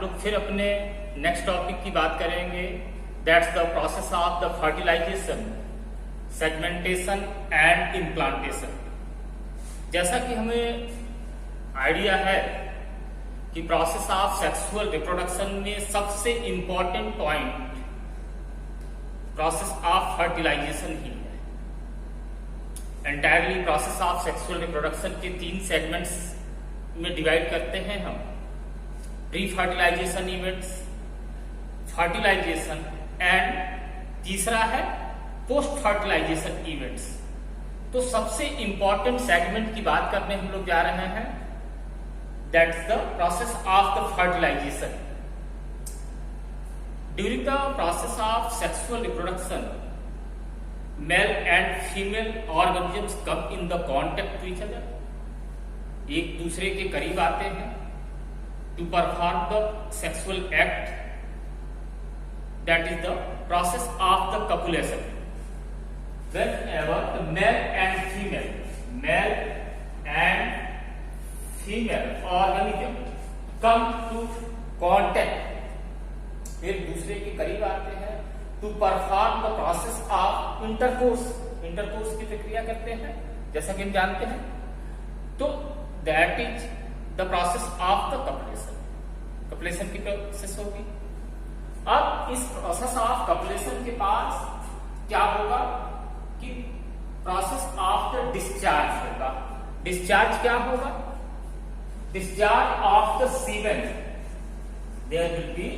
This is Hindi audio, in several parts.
लोग फिर अपने नेक्स्ट टॉपिक की बात करेंगे, that's the process of the fertilisation, segmentation and implantation. जैसा कि हमें आइडिया है कि प्रोसेस ऑफ सेक्सुअल रिप्रोडक्शन में सबसे important point process of fertilization ही है। Entirely process of sexual reproduction के 3 सेगमेंट्स में डिवाइड करते हैं हम, pre fertilization events, fertilization and तीसरा है पोस्ट फर्टिलाइजेशन इवेंट्स। तो सबसे इंपॉर्टेंट सेगमेंट की बात करने हम लोग जा रहे हैं, that's the process of the fertilization. During the process of sexual reproduction, male and female organisms come in the contact to each other, एक दूसरे के करीब आते हैं to perform the sexual act, that is the process of the copulation. Whenever the male and female organism come to contact, एक दूसरे के करीब आते हैं to perform the process of intercourse, intercourse की प्रक्रिया करते हैं जैसा कि हम जानते हैं, तो that is the process of the copulation. Copulation की प्रोसेस होगी। अब इस प्रोसेस ऑफ कपुलेशन के पास क्या होगा कि प्रोसेस ऑफ द डिस्चार्ज होगा। डिस्चार्ज क्या होगा? Discharge of the semen, there will be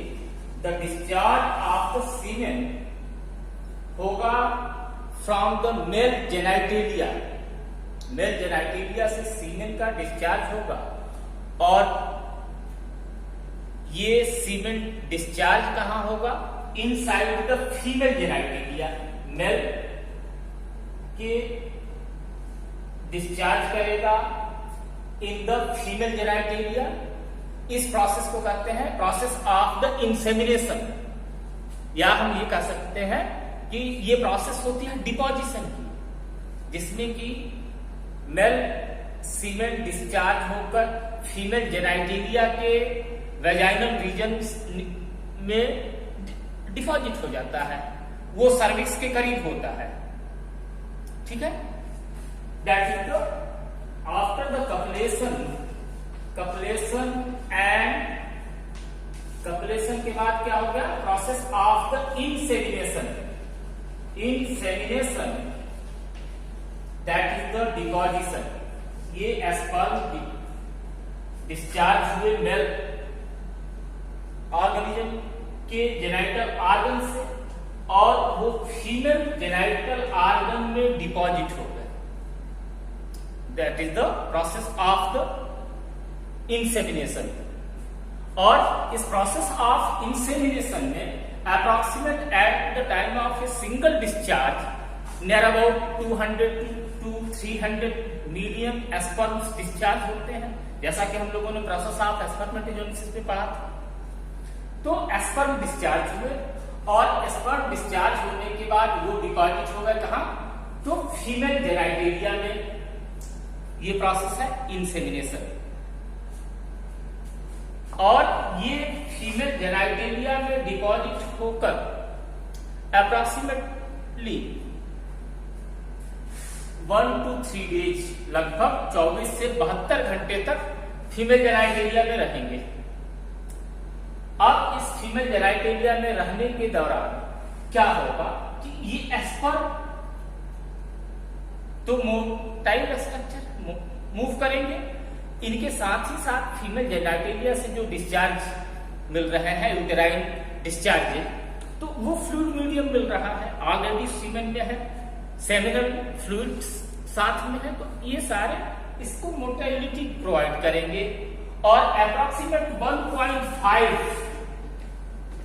the discharge of the semen होगा from the male genitalia. Male genitalia से सीमेन का डिस्चार्ज होगा और ये सीमेन डिस्चार्ज कहां होगा? Inside the female genitalia. Male के डिस्चार्ज करेगा इन द फीमेल जेनाइटेलिया। इस प्रोसेस को कहते हैं प्रोसेस ऑफ द इंसेमिनेशन, या हम ये कह सकते हैं कि ये प्रोसेस होती है डिपोजिशन की, जिसमें कि मेल सीमेन डिस्चार्ज होकर फीमेल जेनाइटेलिया के वेजाइनल रीजन में डिपॉजिट हो जाता है, वो सर्विक्स के करीब होता है। ठीक है, that is the after the copulation and copulation के बाद क्या हो गया? Process of the insemination. Insemination that is the deposition. ये स्पर्म डिस्चार्ज हुए मेल ऑर्गेनिज्म के जेनाइटल ऑर्गन से और वो फीमेल जेनाइटल ऑर्गन में डिपॉजिट हो गए, that is the process of the insemination. और इस प्रोसेस ऑफ इंसेमिनेशन में approximate at the time of a single discharge near about 200 to 300 million sperms discharge होते हैं, जैसा कि हम लोगों ने प्रोसेस ऑफ स्पर्मेटोजेनेसिस में पढ़ा था। तो स्पर्म डिस्चार्ज हुए और स्पर्म डिस्चार्ज होने के बाद वो डिपॉजिट हो गए कहां? तो फीमेल जेनाइटेलिया में। ये प्रोसेस है इंसेमिनेशन। और ये फीमेल जेनाइटेलिया में डिपॉजिट होकर अप्रोक्सीमेटली 1 to 3 डेज, लगभग 24 से 72 घंटे तक फीमेल जेनाइटेलिया में रहेंगे। अब इस फीमेल जेनाइटेलिया में रहने के दौरान क्या होगा कि ये स्पर्म तो मोटाइल स्ट्रक्चर मूव करेंगे, इनके साथ ही साथ फीमेल जेनाइटेलिया से जो डिस्चार्ज मिल रहे हैं, यूटेराइन डिस्चार्ज, तो वो फ्लूइड मीडियम मिल रहा है, ऑलरेडी सीमेन में है, सेमिनल फ्लूइड साथ में है, तो ये सारे इसको मोटाइलिटी प्रोवाइड करेंगे और अप्रोक्सीमेट 1.5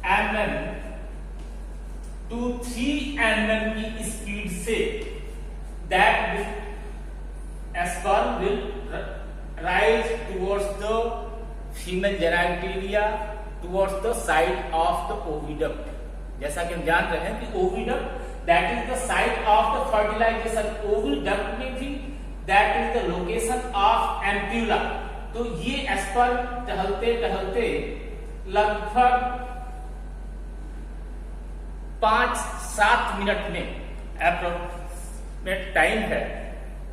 mm to 3 mm की स्पीड से that sperm will rise towards the female genitalia, towards the side of the oviduct. जैसा कि हम जान रहे हैं कि oviduct that is the site of the fertilisation. Oviduct में भी that is the location of ampulla. तो ये स्पर्म टहलते टहलते लगभग 5-7 मिनट में अप्रोक्सीमेट टाइम है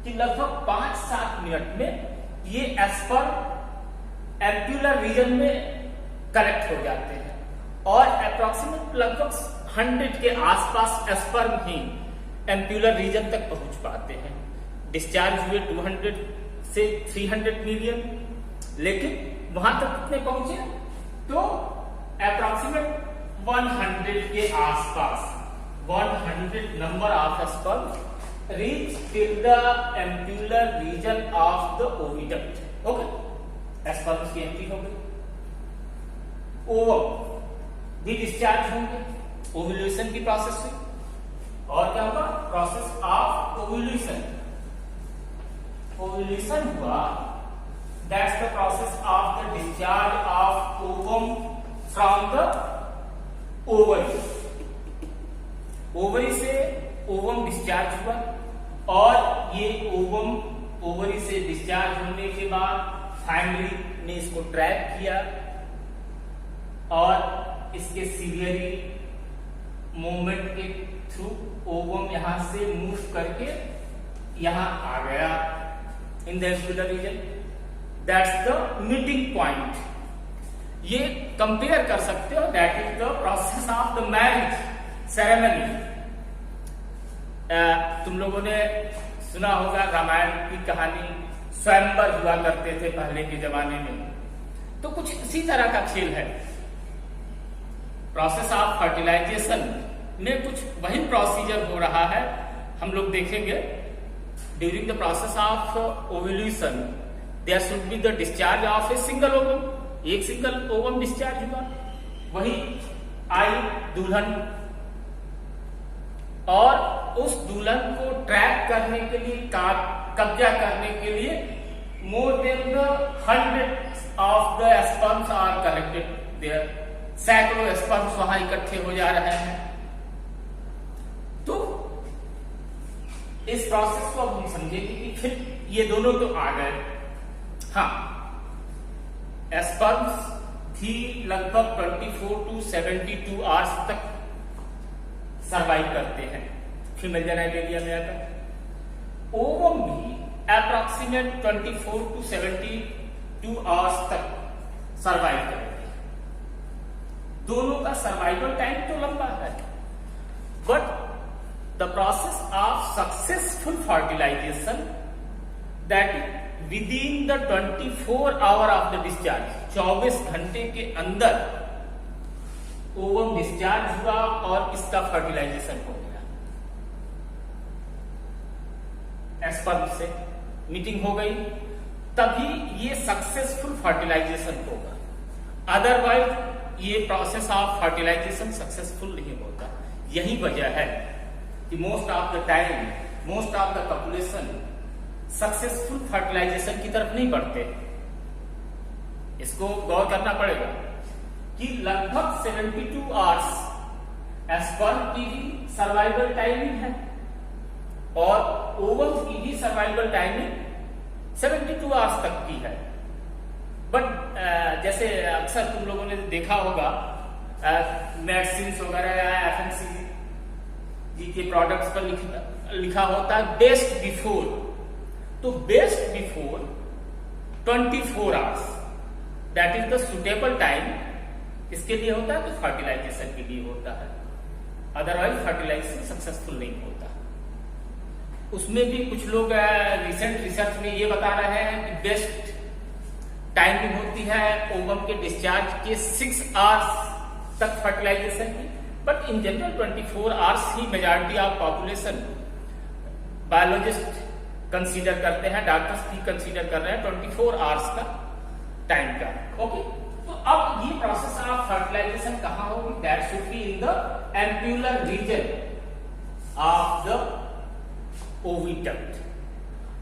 कि लगभग 5-7 मिनट में ये स्पर्म एम्प्यूलर रीजन में कलेक्ट हो जाते हैं और अप्रोक्सीमेट लगभग 100 के आसपास स्पर्म ही एम्प्यूलर रीजन तक पहुंच पाते हैं। डिस्चार्ज हुए 200 से 300 मिलियन, लेकिन वहां तक कितने पहुंचे तो अप्रोक्सीमेट 100 के आसपास 100 number of sperm reach till the ampullar region of the oviduct. Okay, sperm की एंट्री हो गई, ओवम भी डिस्चार्ज होंगे, ओव्यूलेशन की प्रोसेस हुई और क्या होगा, प्रोसेस ऑफ ओव्यूलेशन। ओव्यूलेशन हुआ, that's the process of the discharge of ovum from the ovary. Ovary से ओवम डिस्चार्ज हुआ और ये ओवम ओवरी से डिस्चार्ज होने के बाद फैमिली ने इसको ट्रैक किया और इसके सीरियली मूवमेंट के थ्रू ओवम यहां से मूव करके यहां आ गया in the ampullar region. That's the meeting point. ये कंपेयर कर सकते हो, that is the process of the marriage ceremony. तुम लोगों ने सुना होगा रामायण की कहानी, स्वयंवर हुआ करते थे पहले के जमाने में, तो कुछ इसी तरह का खेल है। प्रोसेस ऑफ फर्टिलाइजेशन में कुछ वही प्रोसीजर हो रहा है, हम लोग देखेंगे। During the process of ovulation there should be the discharge of a single ovum, एक सिंगल ओवम डिस्चार्ज हुआ, वही आई दुल्हन और उस दुल्हन को ट्रैक करने के लिए, कब्जा करने के लिए more than the 100 of the sperms are collected there. सैकड़ों स्पर्म्स वहां इकट्ठे हो जा रहे हैं। तो इस प्रोसेस को अब हम समझेंगे कि फिर ये दोनों तो आ गए। हाँ, स्पर्म्स भी लगभग 24 to 72 आवर्स तक सर्वाइव करते हैं फीमेल जेनिटलिया में आकर। ओवम भी अप्रोक्सीमेट 24 to 72 आवर्स तक सर्वाइव करते हैं। दोनों का सर्वाइवल टाइम तो लंबा है, but the process of successful fertilisation that is within the 24 hour of the discharge, 24 घंटे के अंदर ओवम डिस्चार्ज हुआ और इसका फर्टिलाइजेशन हो गया। स्पर्म से मीटिंग हो गई, तभी ये सक्सेसफुल फर्टिलाइजेशन होगा, अदरवाइज ये प्रोसेस ऑफ फर्टिलाइजेशन सक्सेसफुल नहीं होता। यही वजह है कि most of the time, most of the population successful fertilisation की तरफ नहीं बढ़ते। इसको गौर करना पड़ेगा कि लगभग 72 आवर्स स्पर्म की भी सर्वाइवल टाइमिंग है और ओवम की भी सर्वाइवल टाइमिंग 72 आवर्स तक की है। बट जैसे अक्सर तुम लोगों ने देखा होगा मेडिसिन वगैरह या FMCG के प्रोडक्ट्स पर लिखा होता है बेस्ट बिफोर। तो best before 24 hours that is the suitable time किसके लिए होता है, तो फर्टिलाइजेशन के लिए होता है, अदरवाइज फर्टिलाइजेशन सक्सेसफुल नहीं होता। उसमें भी कुछ लोग रिसेंट रिसर्च में ये बता रहे हैं कि बेस्ट टाइमिंग होती है ओवम के डिस्चार्ज के 6 आवर्स तक फर्टिलाइजेशन की, but in general 24 hours he majority of population biologist consider करते हैं, डॉक्टर्स भी कंसीडर कर रहे हैं 24 आवर्स का टाइम का। ओके, तो अब ये प्रोसेस ऑफ फर्टिलाइजेशन कहां होगी, that should be in the ampullar region of the oviduct.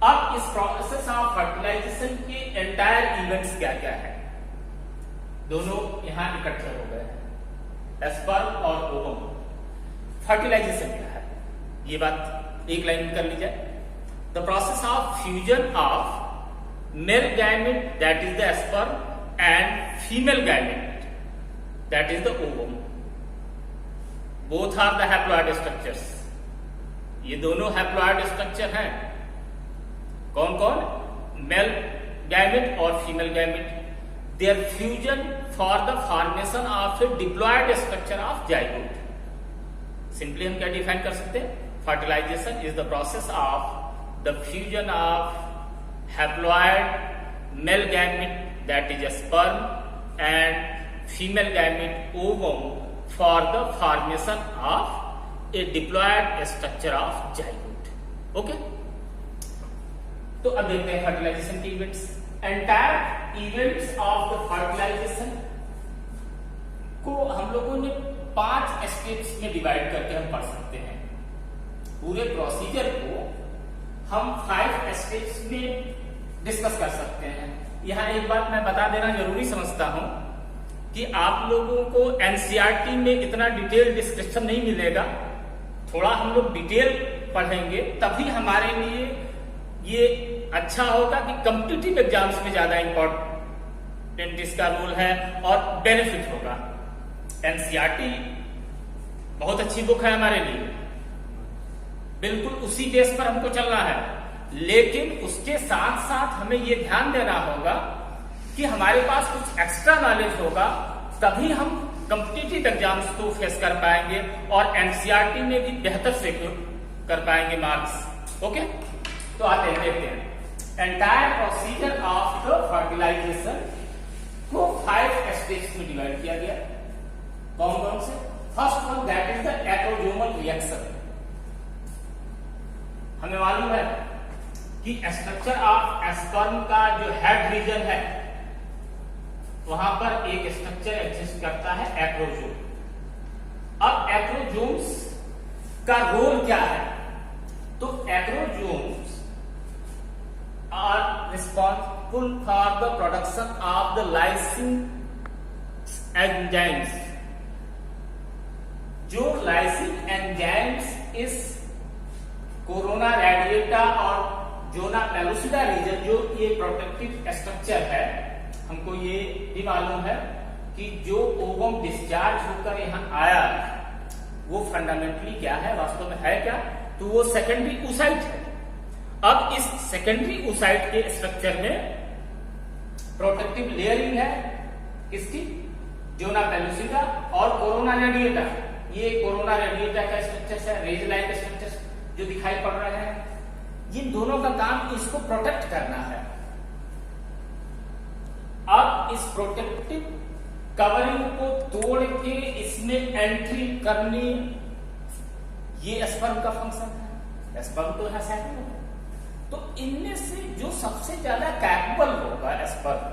अब इस प्रोसेस ऑफ फर्टिलाइजेशन के एंटायर इवेंट्स क्या क्या है, दोनों यहां इकट्ठे हो गए हैं, स्पर्म और ओवम। फर्टिलाइजेशन क्या है, ये बात एक लाइन में कर ली जाए। The process of fusion of male gamete that is the sperm and female gamete that is the ovum. Both are the haploid structures. ये दोनों हैप्लॉइड स्ट्रक्चर हैं। कौन कौन? मेल गैमेट और female gamete. There fusion for the formation of a diploid structure of zygote. Simply हम क्या डिफाइन कर सकते हैं? Fertilisation is the process of the fusion of haploid male gamete that is a sperm and female gamete ovum for the formation of a diploid structure of zygote. Okay? तो अब देखते हैं फर्टिलाइजेशन के events. Entire events of the fertilisation को हम लोगों ने 5 स्टेप्स में डिवाइड करके हम पढ़ सकते हैं। पूरे प्रोसीजर को हम 5 स्टेप्स में डिस्कस कर सकते हैं। यहां एक बात मैं बता देना जरूरी समझता हूं कि आप लोगों को एनसीईआरटी में इतना डिटेल डिस्क्रिप्शन नहीं मिलेगा। थोड़ा हम लोग डिटेल पढ़ेंगे तभी हमारे लिए ये अच्छा होगा कि कॉम्पिटिटिव एग्जाम्स में ज्यादा इंपॉर्टेंट इसका रोल है और बेनिफिट होगा। एनसीईआरटी बहुत अच्छी बुक है हमारे लिए, बिल्कुल उसी बेस पर हमको चलना है, लेकिन उसके साथ साथ हमें ये ध्यान देना होगा कि हमारे पास कुछ एक्स्ट्रा नॉलेज होगा, तभी हम कॉम्पिटिटिव एग्जाम्स को फेस कर पाएंगे और एनसीईआरटी में भी बेहतर से कर पाएंगे मार्क्स। ओके, तो आते हैं देखते हैं। Entire procedure of the fertilisation को 5 स्टेप्स में डिवाइड किया गया। कौन कौन से? First one that is the acrosomal reaction. हमें मालूम है कि स्ट्रक्चर ऑफ स्पर्म का जो हेड रीजन है वहां पर एक स्ट्रक्चर एग्जिस्ट करता है एक्रोजोम। अब एक्रोजोम्स का रोल क्या है? तो एक्रोजोम्स are responsible for the production of the lysine enzymes। जो lysine enzymes इस कोरोना रेडिएटा और जोना पेलुसिडा रीजन, जो ये प्रोटेक्टिव स्ट्रक्चर है, हमको ये भी मालूम है कि जो ओवम डिस्चार्ज होकर यहाँ आया वो फंडामेंटली क्या है, वास्तव में है क्या? तो वो सेकेंडरी oocyte है। अब इस सेकेंडरी oocyte के स्ट्रक्चर में प्रोटेक्टिव लेयरिंग है किसकी? जोना पेलुसिडा और कोरोना रेडिएटा। ये कोरोना रेडिएटा का स्ट्रक्चर है, रेज लाइन का स्ट्रक्चर जो दिखाई पड़ रहा है, इन दोनों का काम इसको प्रोटेक्ट करना है। अब इस प्रोटेक्टिव कवरिंग को तोड़ के इसमें एंट्री करनी, ये स्पर्म का फंक्शन है। स्पर्म तो है सेकंड, तो इनमें से जो सबसे ज्यादा कैपेबल होगा स्पर्म,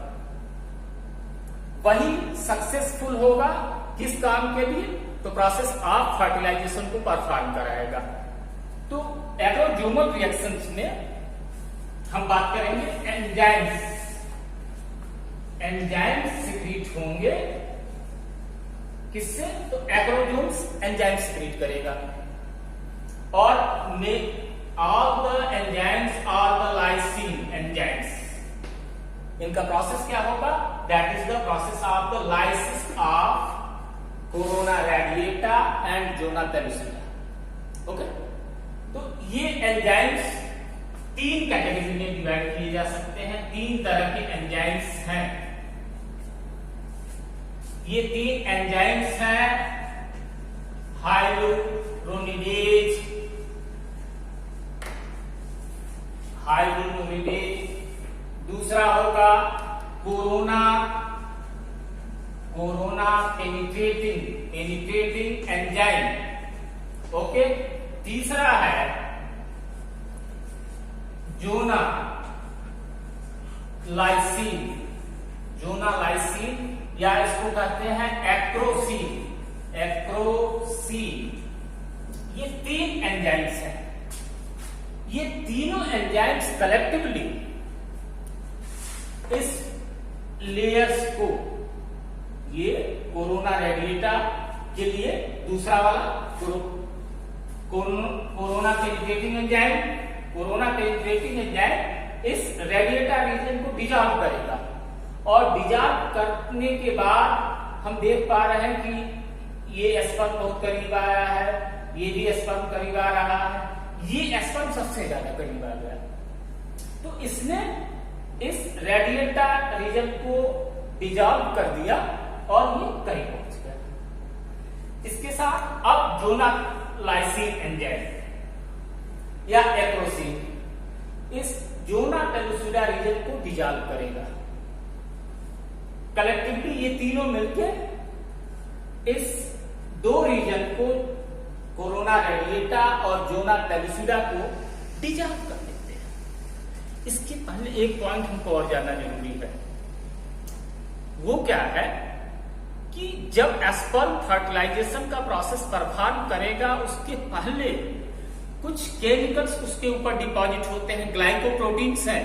वही सक्सेसफुल होगा किस काम के लिए? तो प्रोसेस ऑफ फर्टिलाइजेशन को परफॉर्म कराएगा। तो एक्रोजोमल रिएक्शंस में हम बात करेंगे एंजाइम्स। एंजाइम्स सिक्रीट होंगे किससे? तो एक्रोजोम्स एंजाइम सिक्रीट करेगा। और all the enzymes are the lysine enzymes। इनका प्रोसेस क्या होगा? That is the process of the lysis of corona radiata and zona pellucida। Okay, तो ये एंजाइम्स 3 कैटेगरी में डिवाइड किए जा सकते हैं। 3 तरह के एंजाइम्स हैं। ये 3 एंजाइम्स हैं हाइलुरोनिडेज, दूसरा होगा कोरोना पेनिट्रेटिंग एंजाइम। ओके, तीसरा है जोना लाइसिन। या इसको कहते हैं एक्रोसीन। ये 3 एंजाइम्स हैं। ये तीनों एंजाइम्स कलेक्टिवली इस लेयर्स को, ये कोरोना रेडिएटा के लिए दूसरा वाला कोरोना पेनिट्रेटिंग एंजाइम इस रेडिएटा रीजन को डिजॉल्व करेगा और डिजॉल्व करने के बाद हम देख पा रहे हैं कि ये स्पर्म बहुत करीब आया है, ये भी स्पर्म करीब आ रहा है, ये स्पर्म सबसे ज्यादा करीब आ गया। तो इसने इस रेडिएटा रीजन को डिजॉल्व कर दिया और ये करीब पहुंच गया। इसके साथ अब जोनालाइसिन एंजाइम या एक्रोसिन इस जोना पेलुसिडा रीजन को डिजॉल्व करेगा। कलेक्टिवली ये तीनों मिलकर इस दो रीजन को, कोरोना रेडिएटा और जोना पेलुसिडा को डिजॉल्व कर देते हैं। इसके पहले एक पॉइंट हमको और जानना जरूरी है, वो क्या है कि जब स्पर्म फर्टिलाइजेशन का प्रोसेस परफॉर्म करेगा उसके पहले कुछ केमिकल्स उसके ऊपर डिपॉजिट होते हैं, ग्लाइकोप्रोटीन्स हैं।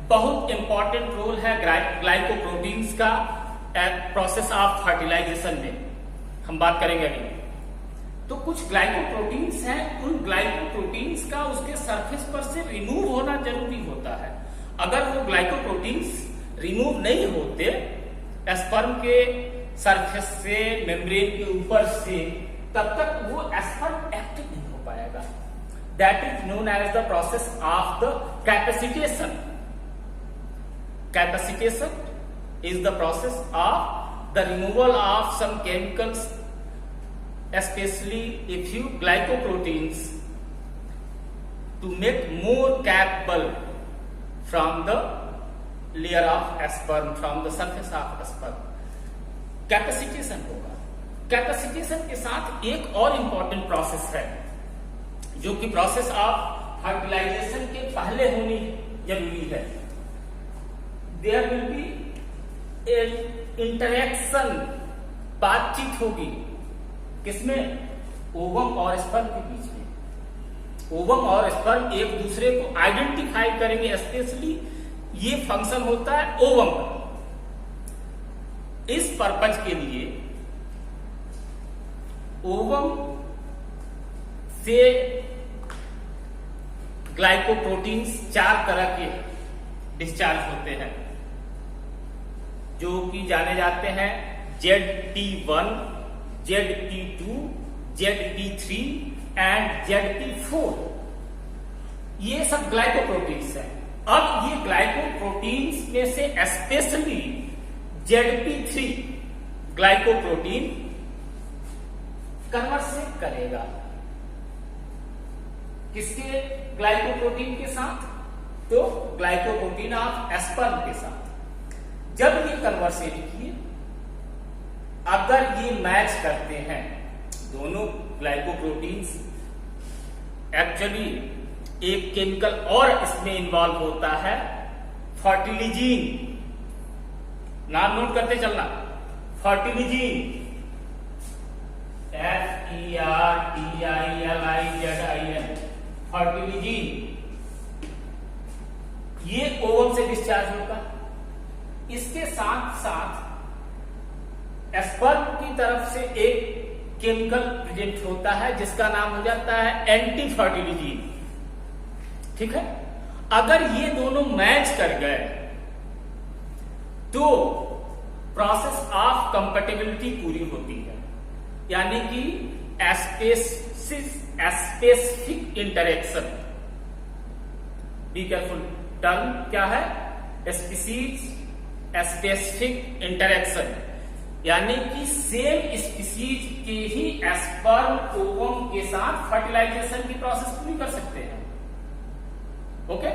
बहुत इंपॉर्टेंट रोल है ग्लाइकोप्रोटीन्स का प्रोसेस ऑफ फर्टिलाइजेशन में, हम बात करेंगे अभी। तो कुछ ग्लाइकोप्रोटीन्स हैं, उन ग्लाइकोप्रोटीन्स का उसके सरफेस पर से रिमूव होना जरूरी होता है। अगर वो ग्लाइकोप्रोटीन्स रिमूव नहीं होते स्पर्म के सरफेस से, मेम्ब्रेन के ऊपर से, तब तक वो स्पर्म एक्टिव नहीं हो पाएगा। That is known as the process of the capacitation. Capacitation is the process of the removal of some chemicals, especially a few glycoproteins, to make more capable from the layer of sperm, from the surface of sperm. Capacitation होगा। कैपेसिटेशन के साथ एक और इंपॉर्टेंट प्रोसेस है जो कि प्रोसेस ऑफ फर्टिलाइजेशन के पहले होनी जरूरी है। देयर विल बी इंटरेक्शन, बातचीत होगी किसमें? ओवम और स्पर्म के बीच में। ओवम और स्पर्म एक दूसरे को आइडेंटिफाई करेंगे, स्पेशली ये फंक्शन होता है ओवम का। इस पर्पज के लिए ओवम से ग्लाइकोप्रोटीन्स 4 तरह के डिस्चार्ज होते हैं जो कि जाने जाते हैं ZT1, ZT2, ZT3 and ZT4। ये सब ग्लाइकोप्रोटीन्स हैं। अब ये ग्लाइकोप्रोटीन्स में से स्पेशली ZT3 ग्लाइकोप्रोटीन कन्वर्सेट करेगा किसके ग्लाइकोप्रोटीन के साथ? तो ग्लाइकोप्रोटीन ऑफ स्पर्म के साथ। जब ये कन्वर्सेट किए, अगर ये मैच करते हैं दोनों ग्लाइकोप्रोटीन्स, एक्चुअली एक केमिकल और इसमें इन्वॉल्व होता है, फर्टिलिजीन। नाम नोट करते चलना, फर्टिलिजीन, FERTILIZIN, फर्टिलिजीन। ये ओवम से डिस्चार्ज होगा। इसके साथ साथ स्पर्म की तरफ से एक केमिकल प्रेजेंट होता है जिसका नाम हो जाता है एंटी फर्टिलिजीन। ठीक है, अगर ये दोनों मैच कर गए तो प्रोसेस ऑफ कंपैटिबिलिटी पूरी होती है, यानी कि specific interaction. Be careful, term क्या है? स्पीसीज स्पेसिफिक इंटरेक्शन, यानी कि सेम स्पीसीज के ही स्पर्म ओवम के साथ फर्टिलाइजेशन की प्रोसेस पूरी कर सकते हैं। ओके,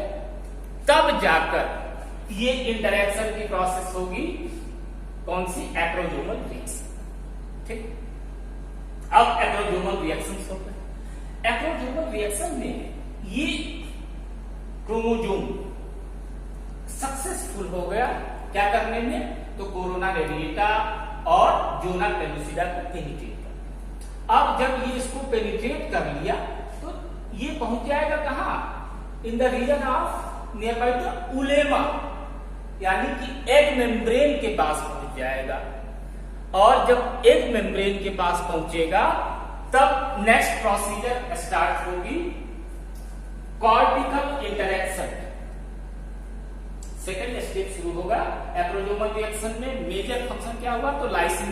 तब जाकर ये इंटरेक्शन की प्रोसेस होगी कौन सी? Acrosomal reaction. ठीक, अब एक्रोजोमल रिएक्शन होते हैं। एक्रोजोमल रिएक्शन में ये क्रोमोजोम सक्सेसफुल हो गया क्या करने में? तो कोरोना रेडिएटा और जोना पेलुसिडा को पेनिट्रेट कर। अब जब ये इसको पेनिट्रेट कर लिया तो ये पहुंच जाएगा कहां? In the region of near by the उलेमा, यानी कि एग मेम्ब्रेन के पास पहुंच जाएगा। और जब एग मेम्ब्रेन के पास पहुंचेगा तब नेक्स्ट प्रोसीजर स्टार्ट होगी, कॉर्टिकल इंटरेक्शन। सेकेंड स्टेप शुरू होगा एक्रोजोमल रिएक्शन में। मेजर फंक्शन क्या हुआ? तो लाइसिन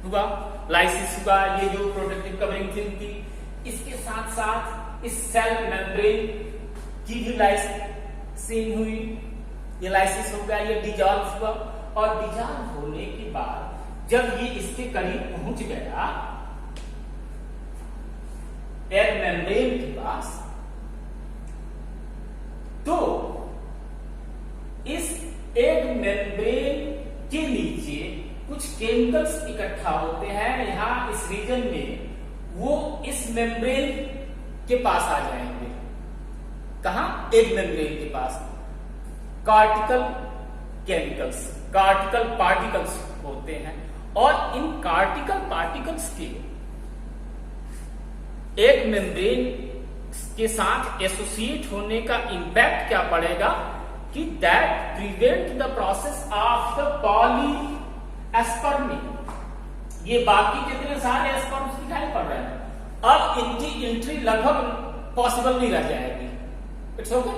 हुआ, लाइसिस हुआ, ये जो प्रोटेक्टिव कवरिंग फिल्म थी, इसके साथ साथ इस सेल मेम्ब्रेन की भी लाइसिंग हुई, ये लाइसिस हो गया, ये डिजॉल्व हुआ, और डिजॉल्व होने के बाद जब ये इसके करीब पहुंच गया एग मेम्ब्रेन के पास, तो इस एग मेम्ब्रेन के नीचे कुछ केमिकल्स इकट्ठा होते हैं, यहां इस रीजन में वो इस मेम्ब्रेन के पास आ जाएंगे। कहां? एग मेम्ब्रेन के पास कार्टिकल केमिकल्स, कार्टिकल पार्टिकल्स होते हैं, और इन कार्टिकल पार्टिकल्स के एग मेम्ब्रेन के साथ एसोसिएट होने का इंपैक्ट क्या पड़ेगा कि that prevent the process of the polyspermy. ये बाकी जितने सारे एस्पर्म्स दिखाई पड़ रहे हैं, अब इनकी एंट्री लगभग पॉसिबल नहीं रह जाएगी। It's okay.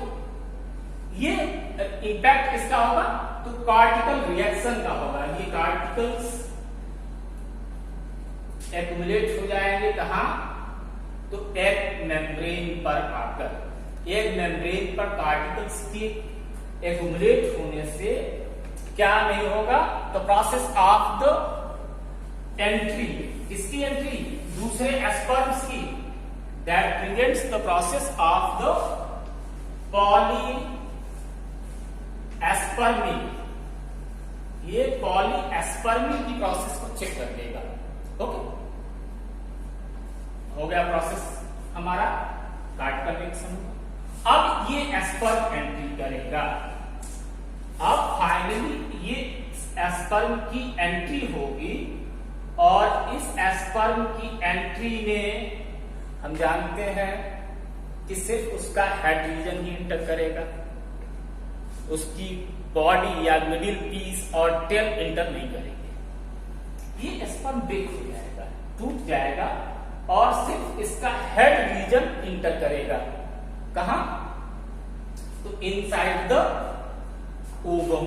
ये इंपैक्ट किसका होगा? तो कार्टिकल रिएक्शन का होगा। ये कार्टिकल्स एक्युमुलेट हो जाएंगे कहां? तो एग मेम्ब्रेन पर आकर। एग मेम्ब्रेन पर कार्टिकल्स के एक्युमुलेट होने से क्या नहीं होगा? The process of the entry, किसकी एंट्री? दूसरे एस्पर्म्स की, that prevents the process of the polyspermy. ये पॉली एस्पर्मी की प्रोसेस को चेक कर देगा। ओके, हो गया प्रोसेस हमारा कार्टिकल रिएक्शन। अब ये एस्पर्म एंट्री करेगा। अब फाइनली ये एस्पर्म की एंट्री होगी, और इस एस्पर्म की एंट्री में हम जानते हैं कि सिर्फ उसका हेड रीजन ही एंटर करेगा, उसकी बॉडी या मिडिल पीस और टेल एंटर नहीं करेंगे। ये एस्पर्म ब्रेक हो जाएगा, टूट जाएगा, और सिर्फ इसका हेड रीजन इंटर करेगा। कहां? तो inside the ovum,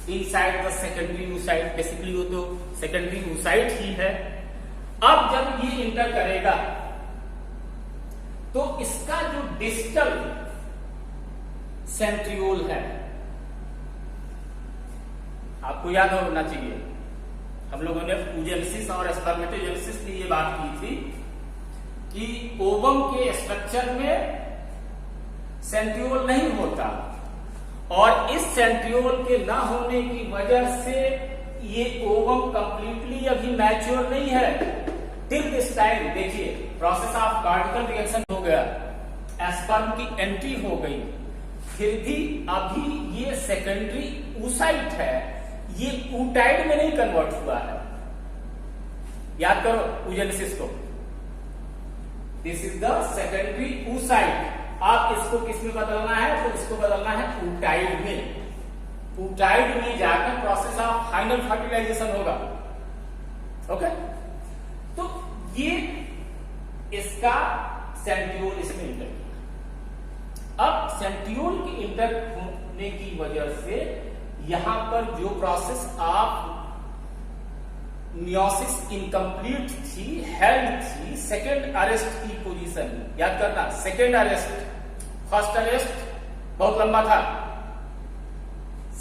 inside the secondary oocyte। Basically वो तो सेकेंडरी oocyte ही है। अब जब ये इंटर करेगा तो इसका जो डिस्टल सेंट्रियोल है, आपको याद होना चाहिए, हम लोगों ने oogenesis और स्पर्मेटोजेनेसिस की ये बात की थी कि ओवम के स्ट्रक्चर में सेंट्रियोल नहीं होता, और इस सेंट्रियोल के ना होने की वजह से ये ओवम कंप्लीटली अभी मैच्योर नहीं है। टिल दिस टाइम देखिए, प्रोसेस ऑफ कार्टिकल रिएक्शन हो गया, एस्पर्म की एंट्री हो गई, फिर भी अभी ये सेकेंडरी oocyte है, ये ootyte में नहीं कन्वर्ट हुआ है। याद करो oogenesis को, this is the secondary oocyte। आप इसको किस में बदलना है? तो इसको बदलना है ootyte में। ootyte में जाकर प्रोसेस ऑफ फाइनल फर्टिलाइजेशन होगा। ओके, तो ये इसका सेंट्रियोल इसमें इंटर किया। अब सेंट्रियोल के इंटर होने की वजह से यहां पर जो प्रोसेस ऑफ मियोसिस इनकम्प्लीट थी, हेल्ड थी सेकेंड अरेस्ट की पोजीशन। याद करना, सेकेंड अरेस्ट, फर्स्ट अरेस्ट बहुत लंबा था,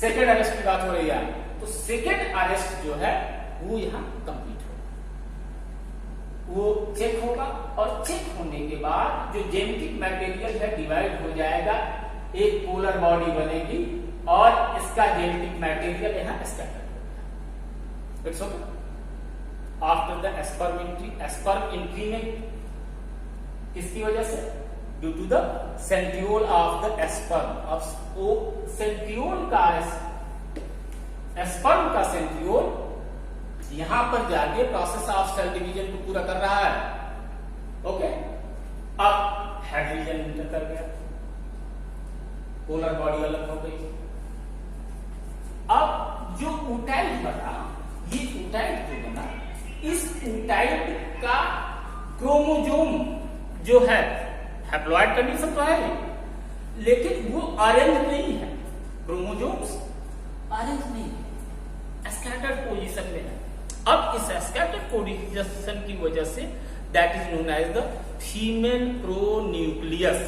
सेकेंड अरेस्ट की बात हो रही है। तो सेकेंड अरेस्ट जो है वो यहां कंप्लीट होगा, वो चेक होगा, और चेक होने के बाद जो जेनेटिक मटेरियल है डिवाइड हो जाएगा, एक पोलर बॉडी बनेगी, और इसका जेनेटिक मटेरियल यहां स्कैटर होगा। It's okay. After the sperm entry, sperm entry में किसकी वजह से? Due to the centriole of the sperm. अब वो सेंट्रियोल का, स्पर्म का सेंट्रियोल यहां पर जाके प्रोसेस ऑफ सेल डिवीजन को पूरा कर रहा है। ओके, अब हेड रीजन इंटर कर गया, पोलर बॉडी अलग हो गई। अब जो ootyte बना, ये ootyte जो बना, इस ootyte का क्रोमोजोम जो है, हैप्लॉइड कंडीशन तो है, लेकिन वो अरेंज नहीं है, क्रोमोजोम्स अरेंज नहीं है, स्कैटर्ड पोजीशन में है। अब इस स्कैटर्ड कोडिफिकेशन की वजह से that is known as the female pronucleus.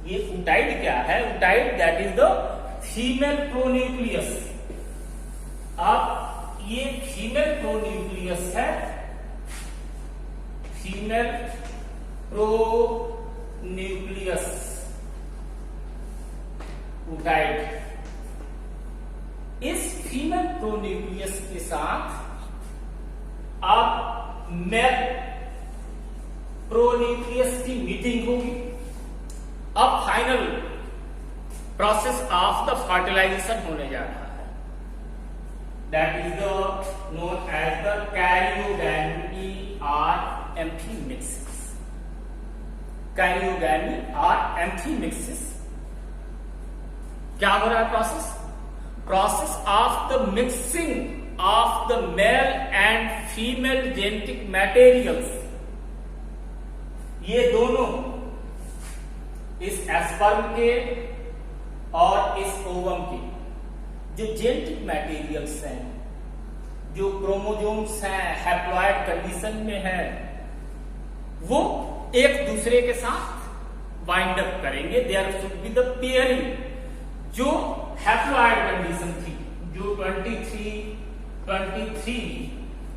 ये ऊटाइड क्या है? Ootid that is the female pronucleus. अब ये फीमेल प्रोन्यूक्लियस है, फीमेल प्रोन्यूक्लियस ऊटाइड। इस फीमेल प्रोन्यूक्लियस के साथ अब मेल प्रोन्यूक्लियस की मीटिंग होगी। अब final process of the fertilisation होने जा रहा है, that is the known as the karyogamy और एम्फीमिक्सिस। कैरियोगैमी और एम्फीमिक्सिस क्या हो रहा है? Process of the mixing of the male and female genetic materials. ये दोनों इस स्पर्म के और इस ओवम के जो जेनेटिक मटेरियल्स हैं, जो क्रोमोसोम्स हैं, हैप्लॉइड कंडीशन में है, वो एक दूसरे के साथ वाइंड अप करेंगे। There should be the pairing. जो हैप्लॉइड कंडीशन थी, जो 23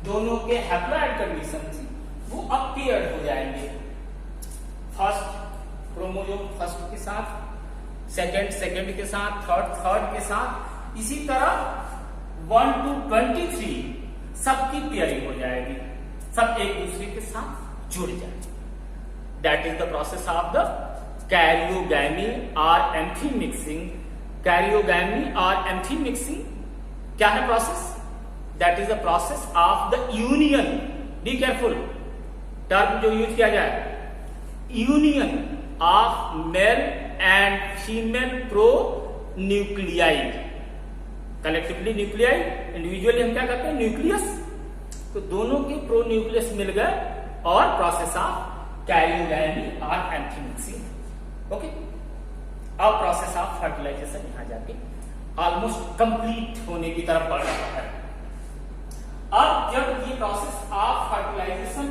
दोनों के हैप्लॉइड कंडीशन थी, वो अब पेयर्ड हो जाएंगे। फर्स्ट क्रोमोसोम फर्स्ट के साथ, सेकंड के साथ, थर्ड के साथ, इसी तरह 1 to 23 सबकी पेयरिंग हो जाएगी, सब एक दूसरे के साथ जुड़ जाएंगे। That is the process of the karyogamy और एम्फीमिक्सिंग। कैरियोगैमी और एम्फीमिक्सिंग क्या है process? That is the process of the union. Be careful, term जो यूज किया जाए, union of male and female pronuclei. Collectively nuclei, individually हम क्या कहते हैं? न्यूक्लियस। तो दोनों के प्रोन्यूक्लियस मिल गए और प्रोसेस ऑफ कैरियोगैमी और एम्फीमिक्सिंग। ओके, अब प्रोसेस ऑफ फर्टिलाइजेशन यहां जाके ऑलमोस्ट कंप्लीट होने की तरफ बढ़ रहा है। अब जब ये प्रोसेस ऑफ फर्टिलाइजेशन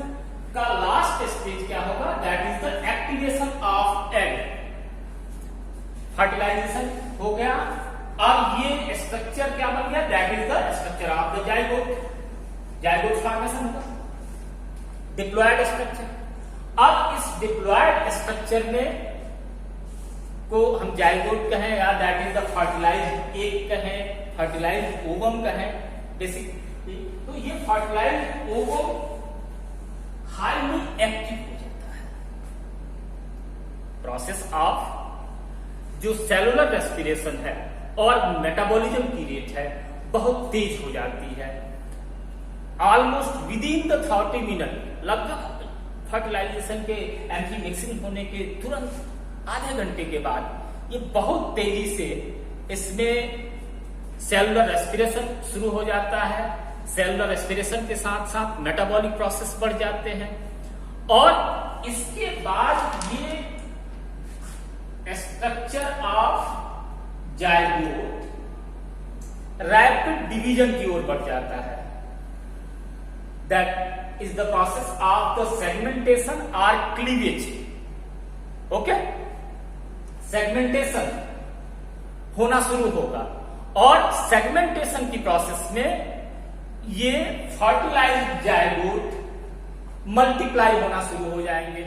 का लास्ट स्टेज क्या होगा? That is the activation of egg. Fertilisation हो गया, अब ये स्ट्रक्चर क्या बन गया? That is the structure of the zygote. Zygote formation होगा, डिप्लॉयड स्ट्रक्चर। अब इस डिप्लॉयड स्ट्रक्चर में को हम जाइगोट कहें या that is the fertilised egg कहें, फर्टिलाइज्ड ओवम कहें बेसिकली, तो ये फर्टिलाइज्ड ओवम हाईली एक्टिव हो जाता है। प्रोसेस ऑफ जो सेलुलर रेस्पिरेशन है और मेटाबॉलिज्म की रेट है बहुत तेज हो जाती है। Almost with in the 30 minute, लगभग फर्टिलाइजेशन के एम्फीमिक्सिंग होने के तुरंत आधे घंटे के बाद ये बहुत तेजी से इसमें सेलुलर रेस्पिरेशन शुरू हो जाता है। सेलुलर रेस्पिरेशन के साथ साथ मेटाबॉलिक प्रोसेस बढ़ जाते हैं और इसके बाद ये structure of zygote rapid division की ओर बढ़ जाता है। That is the process of the segmentation और क्लीवेज। ओके, सेगमेंटेशन होना शुरू होगा और सेगमेंटेशन की प्रोसेस में ये फर्टिलाइज्ड जाइगोट मल्टीप्लाई होना शुरू हो जाएंगे।